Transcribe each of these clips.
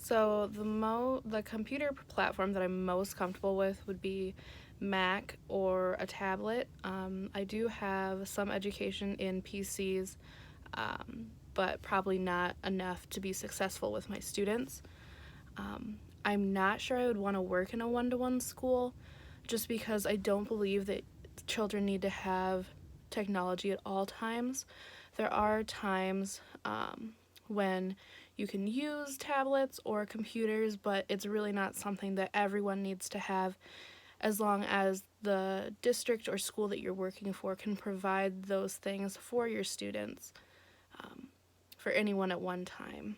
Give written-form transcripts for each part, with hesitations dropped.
So the computer platform that I'm most comfortable with would be Mac or a tablet. I do have some education in PCs, but probably not enough to be successful with my students. I'm not sure I would want to work in a one-to-one school just because I don't believe that children need to have technology at all times. There are times when you can use tablets or computers, but it's really not something that everyone needs to have as long as the district or school that you're working for can provide those things for your students, for anyone at one time.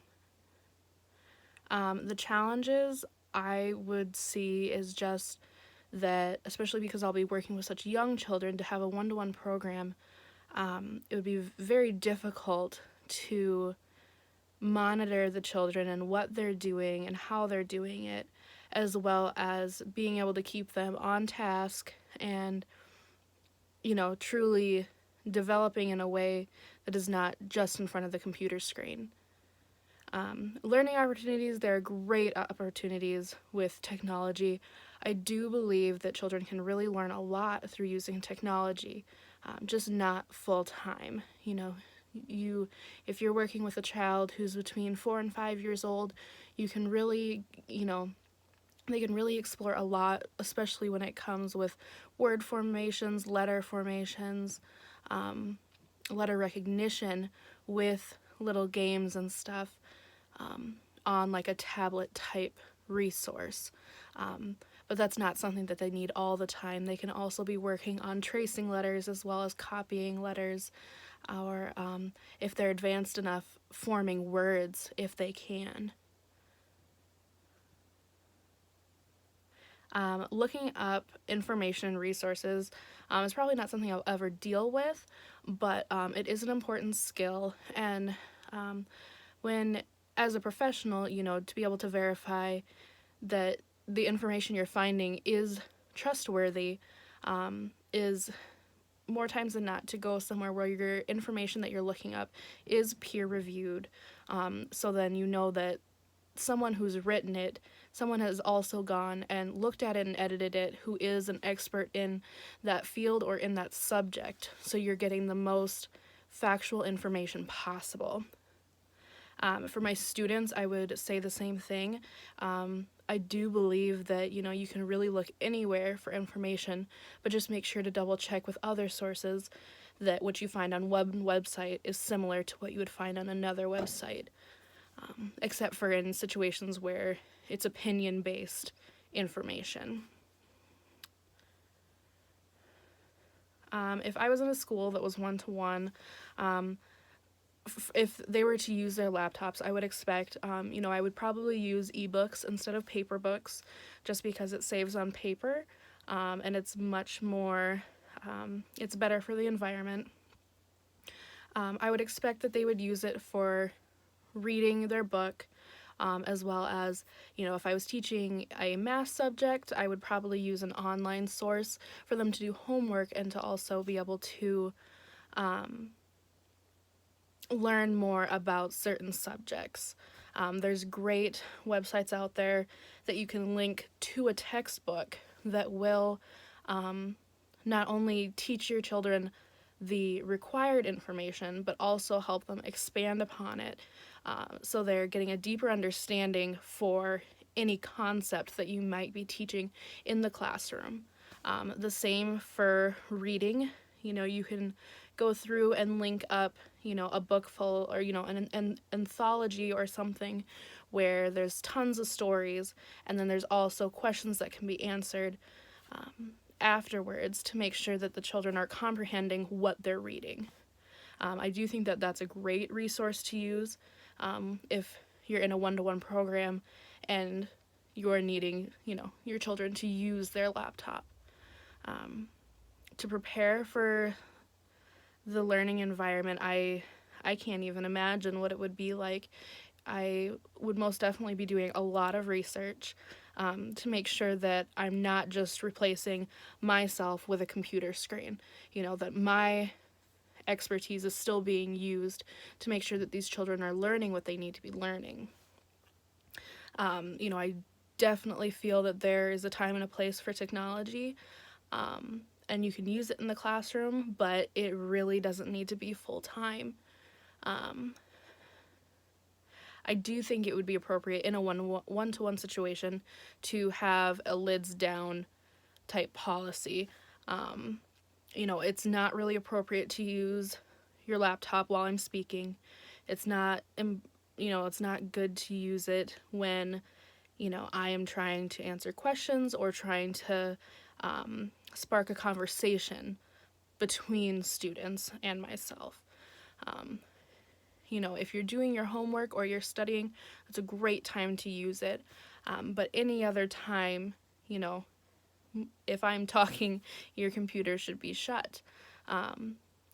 The challenges I would see is just that, especially because I'll be working with such young children, to have a one-to-one program, it would be very difficult to monitor the children and what they're doing and how they're doing it, as well as being able to keep them on task and, truly developing in a way that is not just in front of the computer screen. Learning opportunities, there are great opportunities with technology. I do believe that children can really learn a lot through using technology, just not full time. If you're working with a child who's between 4 and 5 years old, you can really, they can really explore a lot, especially when it comes with word formations, letter recognition with little games and stuff, on like a tablet type resource. But that's not something that they need all the time. They can also be working on tracing letters as well as copying letters, or if they're advanced enough, forming words if they can. Looking up information and resources is probably not something I'll ever deal with, but it is an important skill. And when, as a professional, to be able to verify that the information you're finding is trustworthy, is more times than not to go somewhere where your information that you're looking up is peer reviewed. So then you know that someone who's written it, someone has also gone and looked at it and edited it who is an expert in that field or in that subject. So you're getting the most factual information possible. For my students, I would say the same thing. I do believe that, you can really look anywhere for information, but just make sure to double check with other sources that what you find on one website is similar to what you would find on another website, except for in situations where it's opinion-based information. If I was in a school that was one-to-one, if they were to use their laptops, I would expect, I would probably use ebooks instead of paper books, just because it saves on paper, and it's much more, it's better for the environment. I would expect that they would use it for reading their book, as well as, if I was teaching a math subject, I would probably use an online source for them to do homework and to also be able to learn more about certain subjects. There's great websites out there that you can link to a textbook that will not only teach your children the required information, but also help them expand upon it, so they're getting a deeper understanding for any concept that you might be teaching in the classroom. The same for reading. You can go through and link up, a book full, or, an anthology or something where there's tons of stories, and then there's also questions that can be answered afterwards to make sure that the children are comprehending what they're reading. I do think that that's a great resource to use if you're in a one-to-one program and you're needing, your children to use their laptop. To prepare for the learning environment, I can't even imagine what it would be like. I would most definitely be doing a lot of research to make sure that I'm not just replacing myself with a computer screen, that my expertise is still being used to make sure that these children are learning what they need to be learning. I definitely feel that there is a time and a place for technology, and you can use it in the classroom, but it really doesn't need to be full time. I do think it would be appropriate in a one-to-one situation to have a lids down type policy. It's not really appropriate to use your laptop while I'm speaking. It's not, it's not good to use it when, I am trying to answer questions or trying to spark a conversation between students and myself. If you're doing your homework or you're studying, it's a great time to use it. But any other time, if I'm talking, your computer should be shut.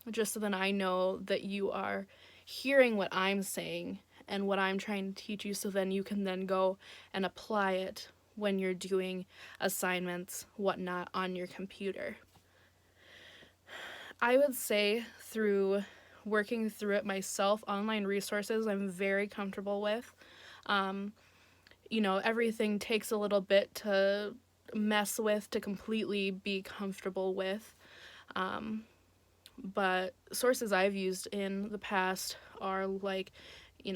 Just so then I know that you are hearing what I'm saying and what I'm trying to teach you, so then you can then go and apply it when you're doing assignments, whatnot, on your computer. I would say through working through it myself, online resources I'm very comfortable with. Everything takes a little bit to mess with, to completely be comfortable with. But sources I've used in the past are like,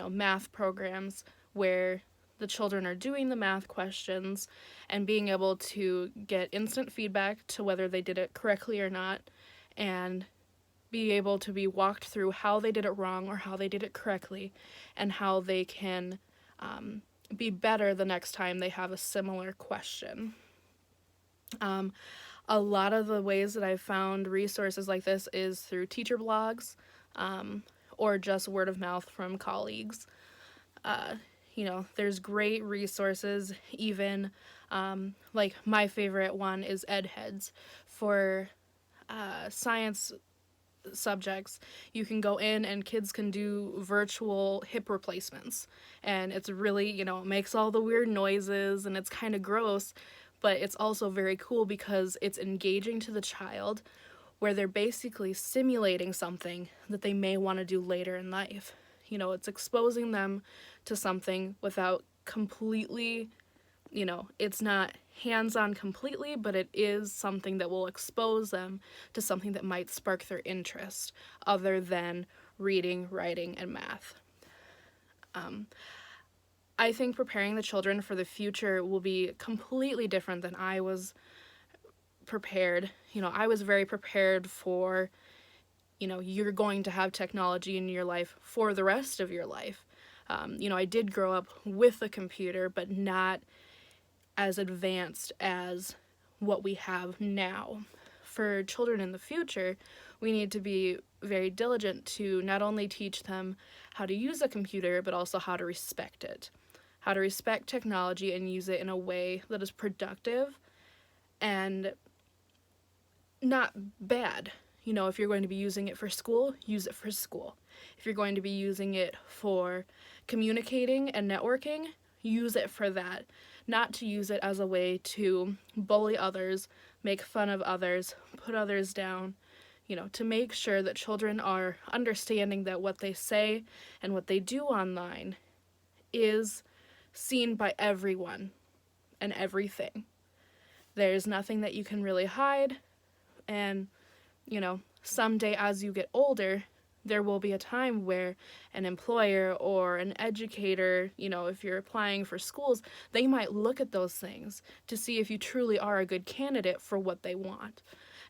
math programs where the children are doing the math questions and being able to get instant feedback to whether they did it correctly or not, and be able to be walked through how they did it wrong or how they did it correctly, and how they can be better the next time they have a similar question. A lot of the ways that I've found resources like this is through teacher blogs, or just word of mouth from colleagues. There's great resources, even like my favorite one is EdHeads for science subjects. You can go in and kids can do virtual hip replacements, and it's really, it makes all the weird noises and it's kind of gross, but it's also very cool because it's engaging to the child, where they're basically simulating something that they may want to do later in life. It's exposing them to something without completely, it's not hands-on completely, but it is something that will expose them to something that might spark their interest other than reading, writing, and math. I think preparing the children for the future will be completely different than I was prepared. I was very prepared for, you're going to have technology in your life for the rest of your life. I did grow up with a computer, but not as advanced as what we have now. For children in the future, we need to be very diligent to not only teach them how to use a computer, but also how to respect it. How to respect technology and use it in a way that is productive and not bad. If you're going to be using it for school, use it for school. If you're going to be using it for communicating and networking, use it for that. Not to use it as a way to bully others, make fun of others, put others down. To make sure that children are understanding that what they say and what they do online is seen by everyone and everything. There's nothing that you can really hide, and, someday as you get older, there will be a time where an employer or an educator, if you're applying for schools, they might look at those things to see if you truly are a good candidate for what they want.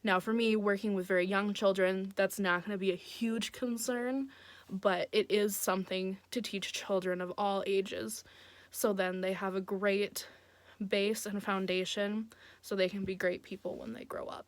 Now, for me, working with very young children, that's not going to be a huge concern, but it is something to teach children of all ages, so then they have a great base and foundation so they can be great people when they grow up.